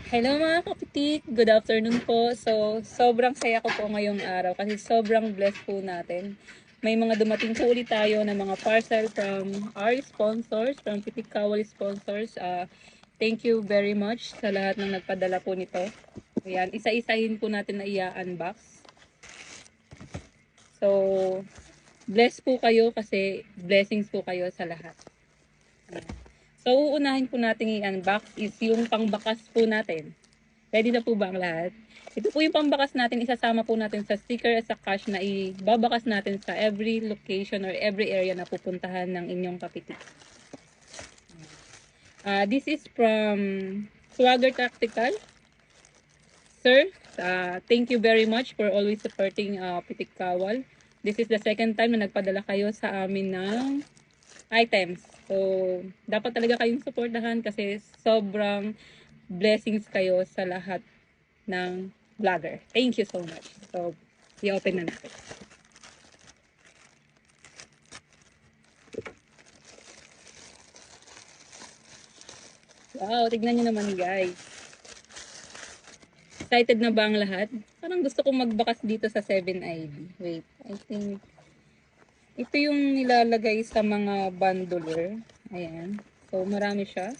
Hello mga kapitik! Good afternoon po. Sobrang saya ko po ngayong araw kasi sobrang blessed po natin. May mga dumating po ulit tayo na mga parcel from our sponsors, from Pitik Kawal sponsors. Thank you very much sa lahat ng nagpadala po nito. Ayan, isa-isahin po natin na i-unbox. So, blessed po kayo kasi blessings po kayo sa lahat. Ayan. So, uunahin po natin i-unbox is yung pangbakas po natin. Ready na po ba ang lahat? Ito po yung pambakas natin, isasama po natin sa sticker at sa cash na ibabakas natin sa every location or every area na pupuntahan ng inyong kapitik. This is from Swagger Tactical. Sir, thank you very much for always supporting Pitik Kawal. This is the second time na nagpadala kayo sa amin ng items. So, dapat talaga kayong supportahan kasi sobrang blessings kayo sa lahat ng vlogger. Thank you so much. So, i-open na natin. Wow, tignan nyo naman guys. Excited na ba ang lahat? Parang gusto kong magbakas dito sa 7ID. Wait, I think ito yung nilalagay sa mga bundler. Ayan. So, marami siya.